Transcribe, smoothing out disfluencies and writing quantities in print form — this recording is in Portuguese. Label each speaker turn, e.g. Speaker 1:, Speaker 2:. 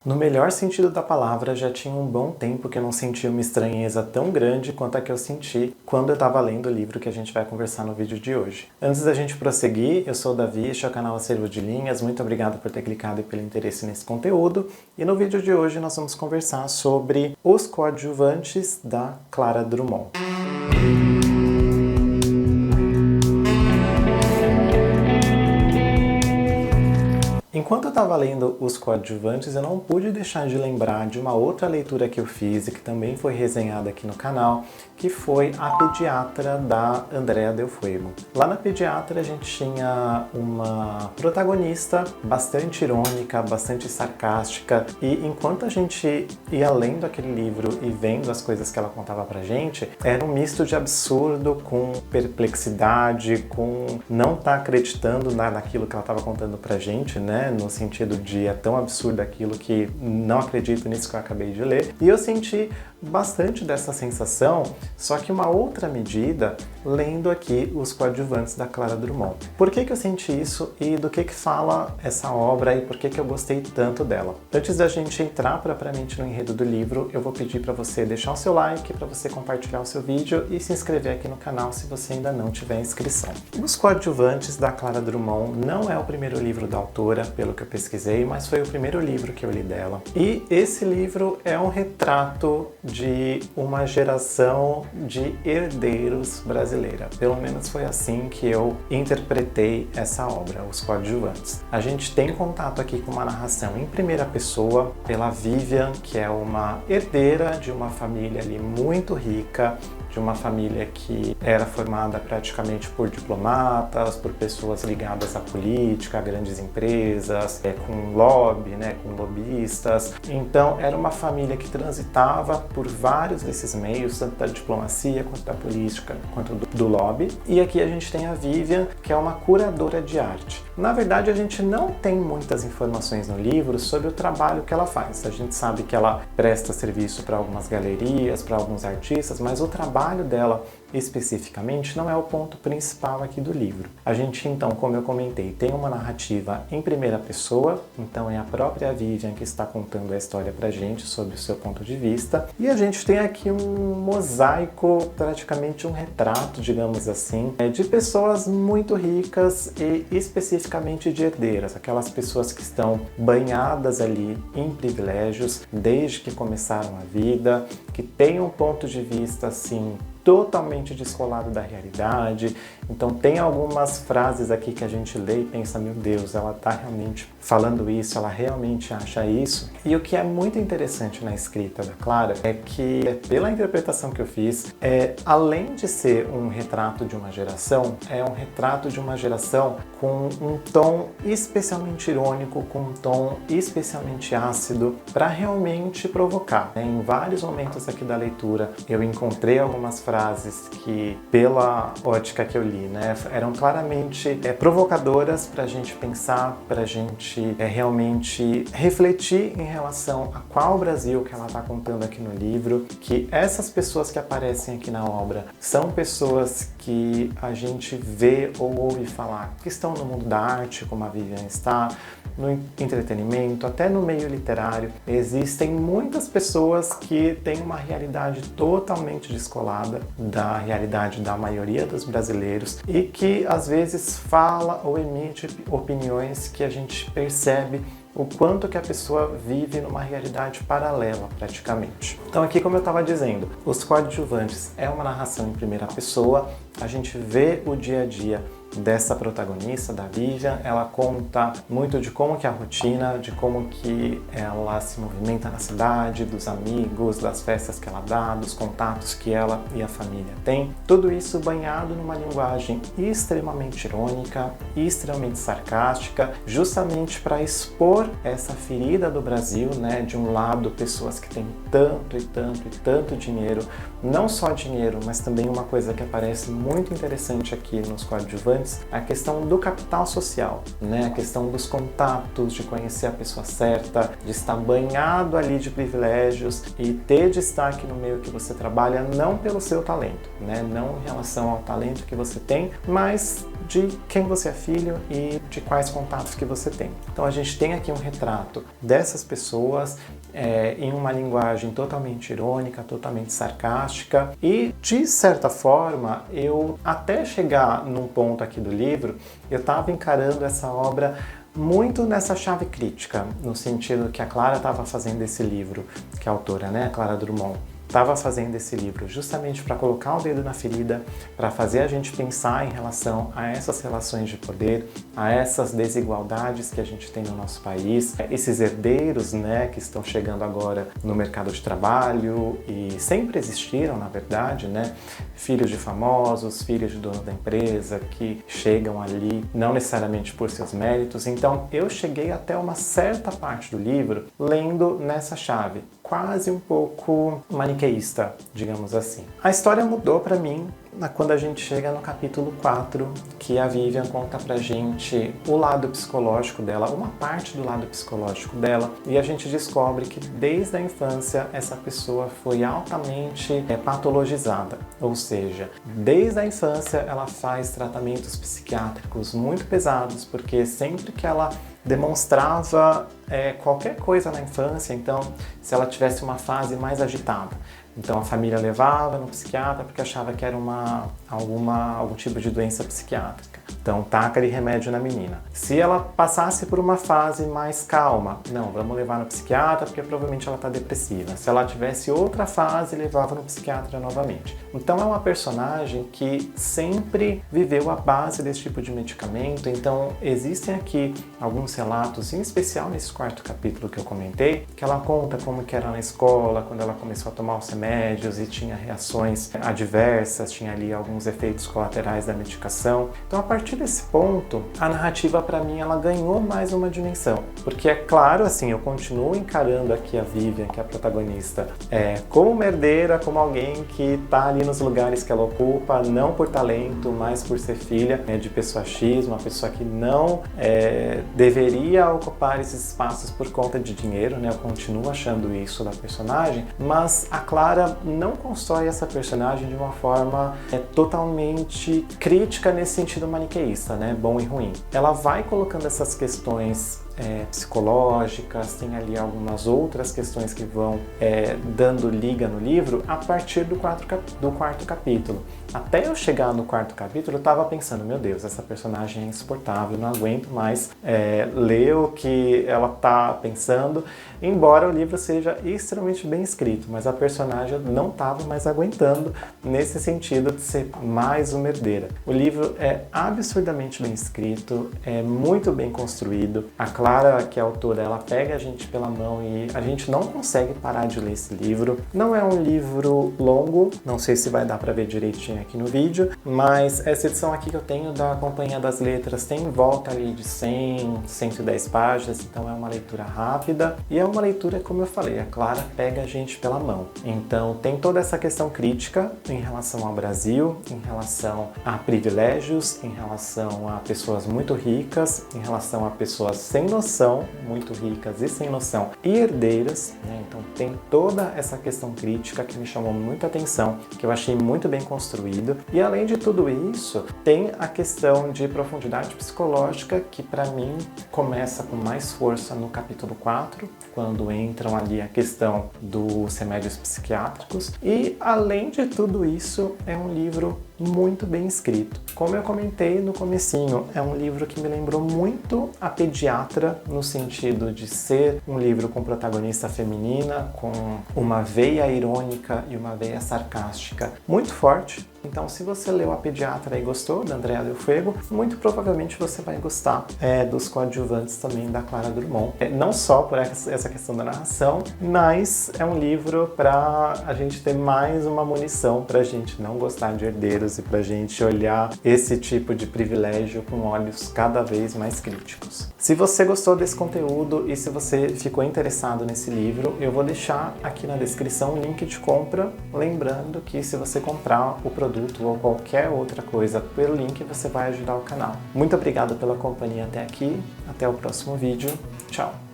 Speaker 1: No melhor sentido da palavra, já tinha um bom tempo que eu não sentia uma estranheza tão grande quanto a que eu senti quando eu estava lendo o livro que a gente vai conversar no vídeo de hoje. Antes da gente prosseguir, eu sou o Davi, este é o canal Acervo de Linhas, muito obrigado por ter clicado e pelo interesse nesse conteúdo. E no vídeo de hoje nós vamos conversar sobre Os Coadjuvantes da Clara Drummond. Enquanto eu estava lendo Os Coadjuvantes, eu não pude deixar de lembrar de uma outra leitura que eu fiz e que também foi resenhada aqui no canal, que foi A Pediatra, da Andrea Del Fuego. Lá na Pediatra a gente tinha uma protagonista bastante irônica, bastante sarcástica, e enquanto a gente ia lendo aquele livro e vendo as coisas que ela contava pra gente, era um misto de absurdo com perplexidade, com não estar acreditando naquilo que ela estava contando pra gente, né? No sentido de é tão absurdo aquilo que não acredito nisso que eu acabei de ler. E eu senti bastante dessa sensação, só que uma outra medida, lendo aqui Os Coadjuvantes da Clara Drummond. Por que eu senti isso e do que fala essa obra e por que eu gostei tanto dela? Antes da gente entrar propriamente no enredo do livro, eu vou pedir para você deixar o seu like, para você compartilhar o seu vídeo e se inscrever aqui no canal se você ainda não tiver inscrição. Os Coadjuvantes da Clara Drummond não é o primeiro livro da autora, pelo que eu pesquisei, mas foi o primeiro livro que eu li dela. E esse livro é um retrato de uma geração de herdeiros brasileira. Pelo menos foi assim que eu interpretei essa obra, Os Coadjuvantes. A gente tem contato aqui com uma narração em primeira pessoa pela Vivian, que é uma herdeira de uma família ali muito rica, de uma família que era formada praticamente por diplomatas, por pessoas ligadas à política, a grandes empresas, com lobby, né, com lobistas. Então era uma família que transitava por vários desses meios, tanto da diplomacia, quanto da política, quanto do lobby. E aqui a gente tem a Vivian, que é uma curadora de arte. Na verdade, a gente não tem muitas informações no livro sobre o trabalho que ela faz. A gente sabe que ela presta serviço para algumas galerias, para alguns artistas, mas o trabalho dela especificamente não é o ponto principal aqui do livro. A gente então, como eu comentei, tem uma narrativa em primeira pessoa, então é a própria Vivian que está contando a história pra gente sobre o seu ponto de vista, e a gente tem aqui um mosaico, praticamente um retrato, digamos assim, de pessoas muito ricas e especificamente de herdeiras, aquelas pessoas que estão banhadas ali em privilégios desde que começaram a vida, que têm um ponto de vista assim totalmente descolado da realidade. Então tem algumas frases aqui que a gente lê e pensa, meu Deus, ela está realmente falando isso, ela realmente acha isso. E o que é muito interessante na escrita da Clara é que, pela interpretação que eu fiz, além de ser um retrato de uma geração, é um retrato de uma geração com um tom especialmente irônico, com um tom especialmente ácido, para realmente provocar. Em vários momentos aqui da leitura, eu encontrei algumas frases que, pela ótica que eu li, né, eram claramente provocadoras para a gente pensar, para a gente realmente refletir em relação a qual Brasil que ela está contando aqui no livro, que essas pessoas que aparecem aqui na obra são pessoas que a gente vê ou ouve falar, que estão no mundo da arte, como a Vivian está, no entretenimento, até no meio literário. Existem muitas pessoas que têm uma realidade totalmente descolada da realidade da maioria dos brasileiros e que às vezes fala ou emite opiniões que a gente percebe o quanto que a pessoa vive numa realidade paralela, praticamente. Então aqui, como eu estava dizendo, Os Coadjuvantes é uma narração em primeira pessoa, a gente vê o dia a dia dessa protagonista, da Vivian. Ela conta muito de como que é a rotina, de como que ela se movimenta na cidade, dos amigos, das festas que ela dá, dos contatos que ela e a família têm. Tudo isso banhado numa linguagem extremamente irônica e extremamente sarcástica, justamente para expor essa ferida do Brasil, né? De um lado, pessoas que têm tanto e tanto e tanto dinheiro, não só dinheiro, mas também uma coisa que aparece muito interessante aqui nos Coadjuvantes, a questão do capital social, né? A questão dos contatos, de conhecer a pessoa certa, de estar banhado ali de privilégios e ter destaque no meio que você trabalha, não pelo seu talento, né? Não em relação ao talento que você tem, mas de quem você é filho e de quais contatos que você tem. Então a gente tem aqui um retrato dessas pessoas em uma linguagem totalmente irônica, totalmente sarcástica e, de certa forma, eu até chegar num ponto aqui do livro, eu estava encarando essa obra muito nessa chave crítica, no sentido que a Clara estava fazendo esse livro, que a autora, né, a Clara Drummond, estava fazendo esse livro justamente para colocar o dedo na ferida, para fazer a gente pensar em relação a essas relações de poder, a essas desigualdades que a gente tem no nosso país, esses herdeiros, né, que estão chegando agora no mercado de trabalho e sempre existiram, na verdade, né, filhos de famosos, filhos de dono da empresa que chegam ali não necessariamente por seus méritos. Então eu cheguei até uma certa parte do livro lendo nessa chave, quase um pouco maniqueísta, digamos assim. A história mudou para mim quando a gente chega no capítulo 4, que a Vivian conta pra gente o lado psicológico dela, uma parte do lado psicológico dela, e a gente descobre que desde a infância essa pessoa foi altamente patologizada, ou seja, desde a infância ela faz tratamentos psiquiátricos muito pesados, porque sempre que ela demonstrava qualquer coisa na infância, então se ela tivesse uma fase mais agitada, então a família levava no psiquiatra porque achava que era algum tipo de doença psiquiátrica. Então taca de remédio na menina. Se ela passasse por uma fase mais calma, não, vamos levar no psiquiatra porque provavelmente ela está depressiva. Se ela tivesse outra fase, levava no psiquiatra novamente. Então é uma personagem que sempre viveu a base desse tipo de medicamento. Então existem aqui alguns relatos, em especial nesse quarto capítulo que eu comentei, que ela conta como que era na escola, quando ela começou a tomar os remédios e tinha reações adversas, tinha ali alguns efeitos colaterais da medicação. Então a partir desse ponto, a narrativa para mim ela ganhou mais uma dimensão, porque é claro, assim, eu continuo encarando aqui a Vivian, que é a protagonista, como uma herdeira, como alguém que está ali nos lugares que ela ocupa, não por talento, mas por ser filha de pessoa X, uma pessoa que não deveria ocupar esses espaços por conta de dinheiro, né? Eu continuo achando isso da personagem, mas a Clara não constrói essa personagem de uma forma totalmente crítica nesse sentido maniqueísta, né? Bom e ruim. Ela vai colocando essas questões psicológicas, tem ali algumas outras questões que vão dando liga no livro a partir do quarto capítulo. Até eu chegar no quarto capítulo, eu tava pensando, meu Deus, essa personagem é insuportável, não aguento mais ler o que ela tá pensando, embora o livro seja extremamente bem escrito, mas a personagem não tava mais aguentando nesse sentido de ser mais uma herdeira. O livro é absurdamente bem escrito, é muito bem construído. A Clara, que é a autora, ela pega a gente pela mão e a gente não consegue parar de ler esse livro. Não é um livro longo, não sei se vai dar para ver direitinho aqui no vídeo, mas essa edição aqui que eu tenho da Companhia das Letras tem em volta ali de 100, 110 páginas, então é uma leitura rápida e é uma leitura, como eu falei, a Clara pega a gente pela mão. Então tem toda essa questão crítica em relação ao Brasil, em relação a privilégios, em relação a pessoas muito ricas, em relação a pessoas sem noção, muito ricas e sem noção, e herdeiras, né? Então tem toda essa questão crítica que me chamou muita atenção, que eu achei muito bem construído. E além de tudo isso, tem a questão de profundidade psicológica que para mim começa com mais força no capítulo 4, quando entram ali a questão dos remédios psiquiátricos. E além de tudo isso, é um livro muito bem escrito. Como eu comentei no comecinho, é um livro que me lembrou muito a Pediatra, no sentido de ser um livro com protagonista feminina, com uma veia irônica e uma veia sarcástica muito forte. Então, se você leu A Pediatra e gostou, da Andrea Del Fuego, muito provavelmente você vai gostar dos coadjuvantes também da Clara Drummond. Não só por essa questão da narração, mas é um livro para a gente ter mais uma munição para a gente não gostar de herdeiros e para a gente olhar esse tipo de privilégio com olhos cada vez mais críticos. Se você gostou desse conteúdo e se você ficou interessado nesse livro, eu vou deixar aqui na descrição o link de compra, lembrando que se você comprar o produto ou qualquer outra coisa pelo link, você vai ajudar o canal. Muito obrigado pela companhia até aqui, até o próximo vídeo, tchau!